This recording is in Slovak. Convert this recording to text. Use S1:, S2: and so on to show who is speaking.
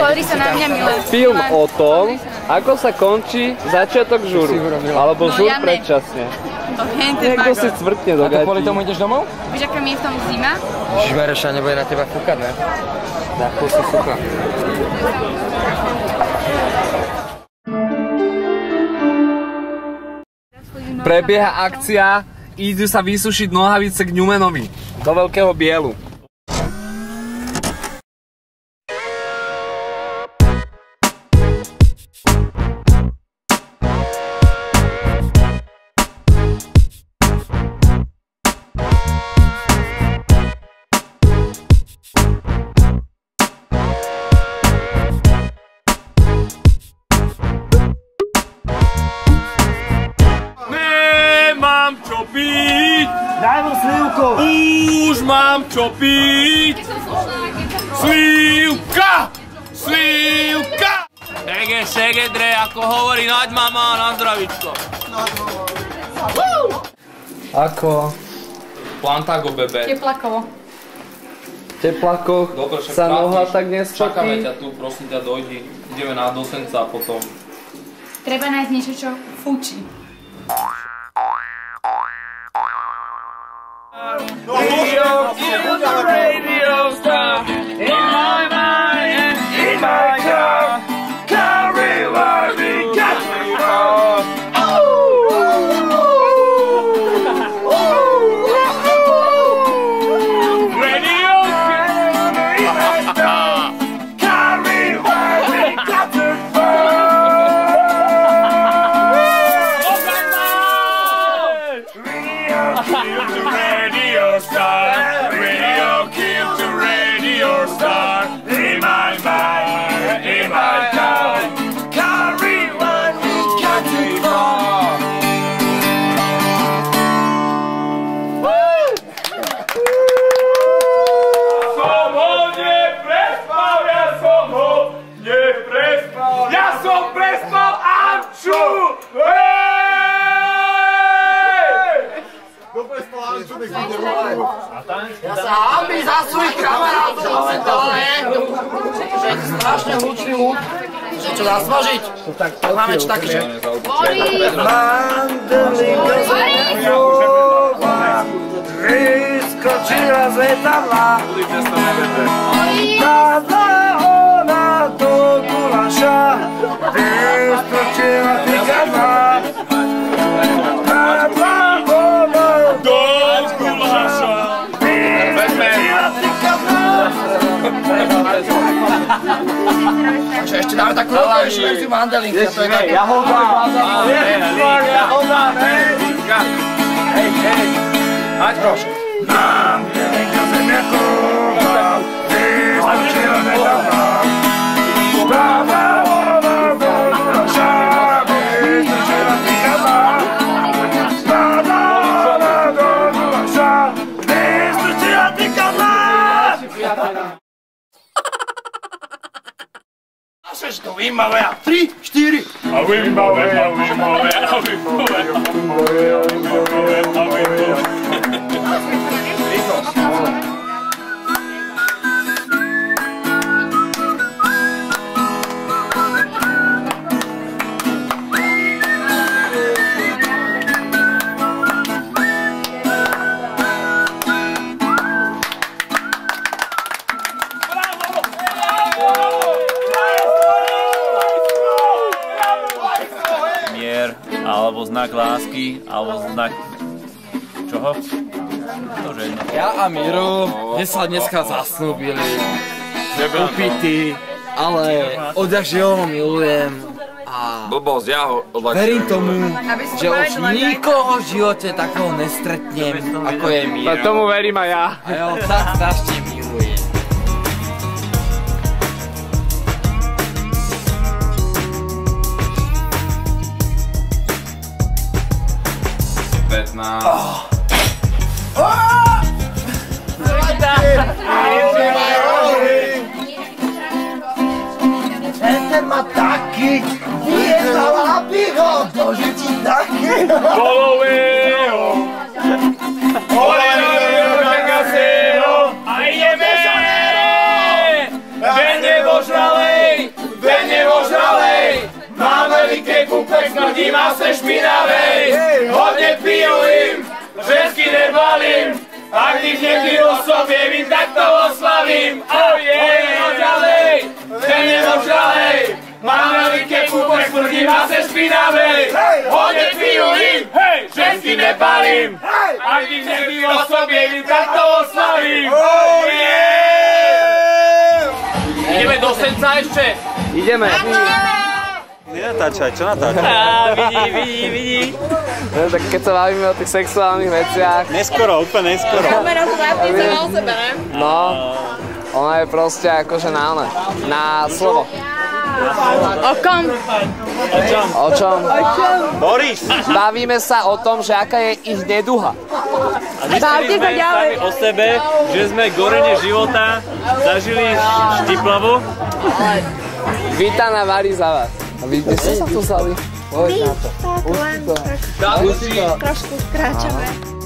S1: Pozri sa na mňa, milé.
S2: Film o tom, ako sa končí začiatok žuru. Alebo žur predčasne. Niekto si cvrtne do gatí.
S3: A kvôli tomu ideš domov?
S1: Víš, aká mi je v tom zima?
S3: Žižmareša nebude na teba fúkať, ne?
S2: Ako si fúka. Prebieha akcia, idú sa vysušiť nohavice k Newmanovi. Do Veľkého Bielu.
S4: Daj mu slivku!
S2: Už mám čo piť! Slivka! Slivka! Šegedre, ako hovorí naď mama, na zdravičko. Ako? Plantago, bebe.
S1: Teplakovo.
S2: Teplakoch sa noha tak nespotí.
S5: Čakáme ťa tu, prosím ťa, dojdi. Ideme na Dosenca a potom.
S1: Treba nájsť niečo, čo fučí.
S2: Radio star in my mind and in my car. Carry where we got me from. Radio carry where we got it from. Radio star, radio kill the radio star. In my mind, in my town, carry one we got it from. Som ho neprespal, ja som ho neprespal, ja som prespal Amču!
S4: Ja sa hambím za svojich kamarátov momentálne, že je strašne hlučný hud, že čo zasmažiť. Tak máme čo také, že... Mandelinka zemeňová, vyskočila z letadla, padla ona do gulaša, vyskočila tykadla. Takže ešte dáme takú veľkejšiu verziu mandelinky. To je také... Jahoda! Hej, hej! Haď, prošle. Mandelinka zemiaková, vyskočila nedávna. Práva ona do gulaša, vyskočila tykadla. Práva ona do gulaša, vyskočila tykadla. Naše to vymavé a 3, 4.
S2: A vymavé, a vymavé, a vymavé, a vymavé, a vymavé, a vymavé.
S5: Alebo znak lásky, alebo znak... Čoho? Tože jedno.
S3: Ja a Miro sa dneska zasnúbili, upití, ale odjakže ho milujem a
S5: Blbosť, ja ho odľahčujem.
S3: verím tomu, že už nikoho v živote takého nestretnem, ako je Miro.
S2: Tomu verím aj ja.
S3: A ja ho tak strašne milujem.
S5: 15.
S4: Ten má taký, vyjednala pivo, môže ti taký.
S2: Polového! Polového kasero! A ideme! Že nebo šralej! mase špinavej, hodne pijú im, žensky nebalím, ak ich niekdy osobiem, tak to oslavím. Poďme ďalej, ten nedožalej, mám na linke kúpek smrdí mase špinavej, hodne pijú im, žensky nebalím, ak ich niekdy osobiem, tak to oslavím. Ideme do Senca ešte?
S3: Ideme.
S6: Nenatáčaj, čo natáčaj?
S2: Vidí.
S3: No, tak keď sa bavíme o tých sexuálnych veciach.
S6: Neskoro, úplne neskoro.
S1: Kamera to zápne sama o sebe, ne?
S3: No, ona je proste akože na slovo.
S1: O kom?
S3: O čom?
S6: Boris!
S3: Bavíme sa o tom, že aká je ich neduha.
S1: Bavte sa ďalej.
S6: O sebe, že sme gorenie života zažili štiplavo.
S3: Vítaná Mari za vás. A vy kde ste sa tu vzali? Poď na to.
S1: Tak len, tak trošku kráčame.